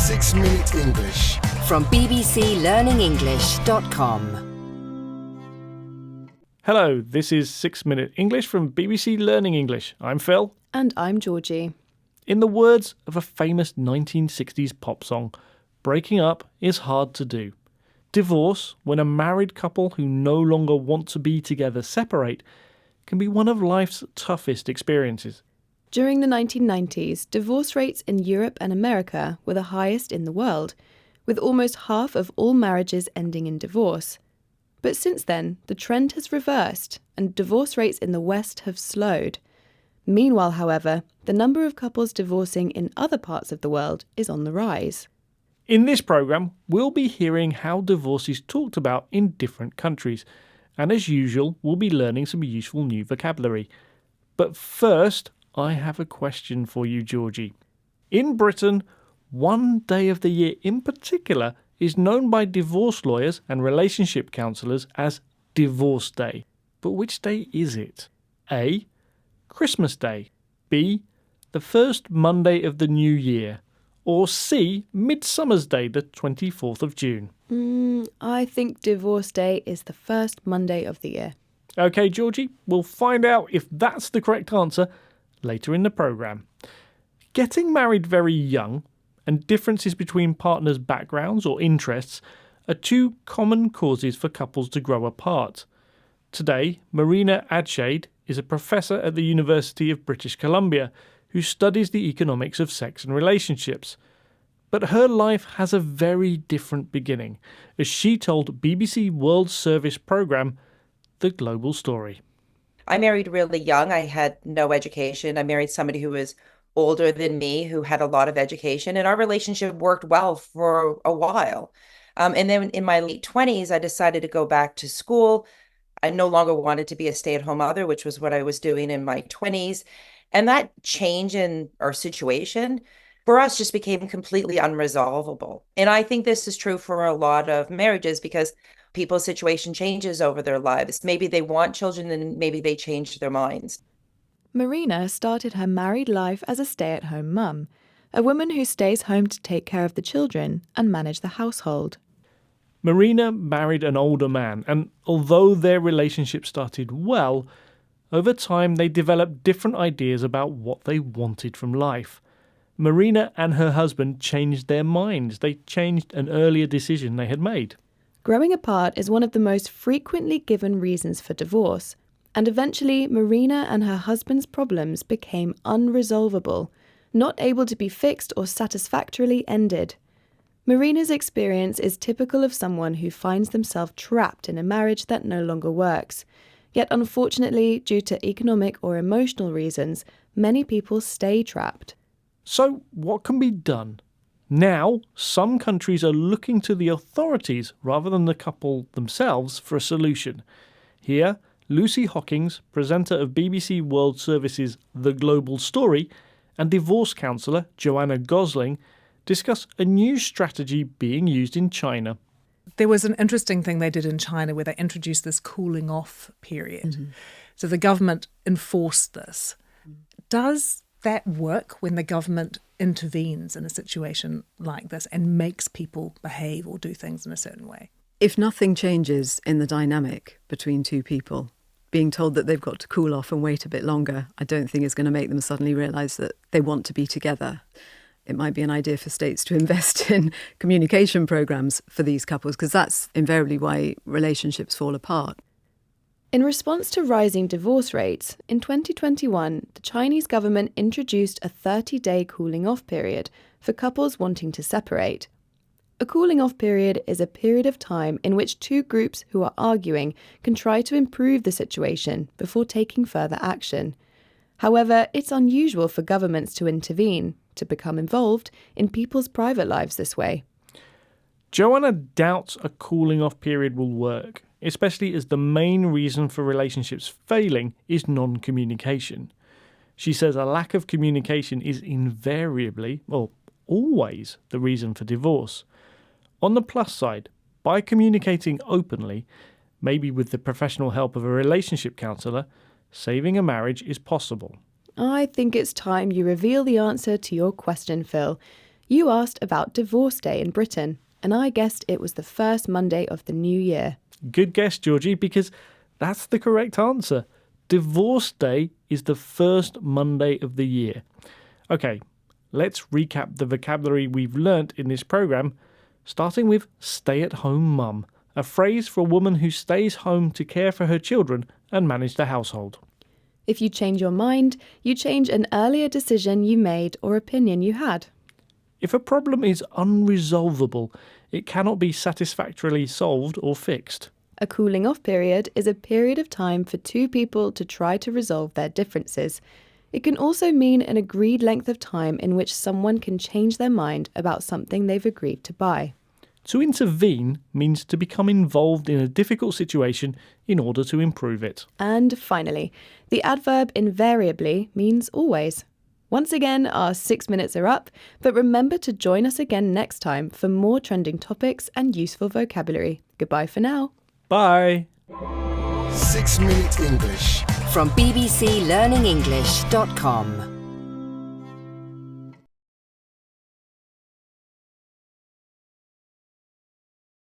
6 Minute English from bbclearningenglish.com. Hello, this is 6 Minute English from BBC Learning English. I'm Phil. And I'm Georgie. In the words of a famous 1960s pop song, breaking up is hard to do. Divorce, when a married couple who no longer want to be together separate, can be one of life's toughest experiences. During the 1990s, divorce rates in Europe and America were the highest in the world, with almost half of all marriages ending in divorce. But since then, the trend has reversed, and divorce rates in the West have slowed. Meanwhile, however, the number of couples divorcing in other parts of the world is on the rise. In this programme, we'll be hearing how divorce is talked about in different countries, and as usual, we'll be learning some useful new vocabulary. But first, I have a question for you, Georgie. In Britain, one day of the year in particular is known by divorce lawyers and relationship counsellors as Divorce Day. But which day is it? A. Christmas Day. B. The first Monday of the new year. Or C. Midsummer's Day, the 24th of June. I think Divorce Day is the first Monday of the year. OK, Georgie, we'll find out if that's the correct answer later in the programme. Getting married very young and differences between partners' backgrounds or interests are two common causes for couples to grow apart. Today, Marina Adshade is a professor at the University of British Columbia who studies the economics of sex and relationships. But her life has a very different beginning, as she told BBC World Service programme The Global Story. I married really young. I had no education. I married somebody who was older than me, who had a lot of education, and our relationship worked well for a while. And then in my late 20s, I decided to go back to school. I no longer wanted to be a stay-at-home mother, which was what I was doing in my 20s. And that change in our situation for us just became completely unresolvable. And I think this is true for a lot of marriages because people's situation changes over their lives. Maybe they want children and maybe they change their minds. Marina started her married life as a stay-at-home mum, a woman who stays home to take care of the children and manage the household. Marina married an older man, and although their relationship started well, over time they developed different ideas about what they wanted from life. Marina and her husband changed their minds. They changed an earlier decision they had made. Growing apart is one of the most frequently given reasons for divorce, and eventually Marina and her husband's problems became unresolvable, not able to be fixed or satisfactorily ended. Marina's experience is typical of someone who finds themselves trapped in a marriage that no longer works. Yet unfortunately, due to economic or emotional reasons, many people stay trapped. So what can be done? Now, some countries are looking to the authorities rather than the couple themselves for a solution. Here, Lucy Hockings, presenter of BBC World Service's The Global Story, and divorce counsellor Joanna Gosling discuss a new strategy being used in China. There was an interesting thing they did in China where they introduced this cooling off period. Mm-hmm. So the government enforced this. Does that work when the government intervenes in a situation like this and makes people behave or do things in a certain way? If nothing changes in the dynamic between two people, being told that they've got to cool off and wait a bit longer, I don't think is going to make them suddenly realise that they want to be together. It might be an idea for states to invest in communication programmes for these couples, because that's invariably why relationships fall apart. In response to rising divorce rates, in 2021, the Chinese government introduced a 30-day cooling-off period for couples wanting to separate. A cooling-off period is a period of time in which two groups who are arguing can try to improve the situation before taking further action. However, it's unusual for governments to intervene, to become involved in people's private lives this way. Joanna doubts a cooling-off period will work, especially as the main reason for relationships failing is non-communication. She says a lack of communication is invariably, or always, the reason for divorce. On the plus side, by communicating openly, maybe with the professional help of a relationship counsellor, saving a marriage is possible. I think it's time you reveal the answer to your question, Phil. You asked about Divorce Day in Britain, and I guessed it was the first Monday of the new year. Good guess, Georgie, because that's the correct answer. Divorce Day is the first Monday of the year. Okay, let's recap the vocabulary we've learnt in this programme, starting with stay-at-home mum, a phrase for a woman who stays home to care for her children and manage the household. If you change your mind, you change an earlier decision you made or opinion you had. If a problem is unresolvable, it cannot be satisfactorily solved or fixed. A cooling off period is a period of time for two people to try to resolve their differences. It can also mean an agreed length of time in which someone can change their mind about something they've agreed to buy. To intervene means to become involved in a difficult situation in order to improve it. And finally, the adverb invariably means always. Once again, our 6 minutes are up, but remember to join us again next time for more trending topics and useful vocabulary. Goodbye for now. Bye! 6 Minute English from bbclearningenglish.com.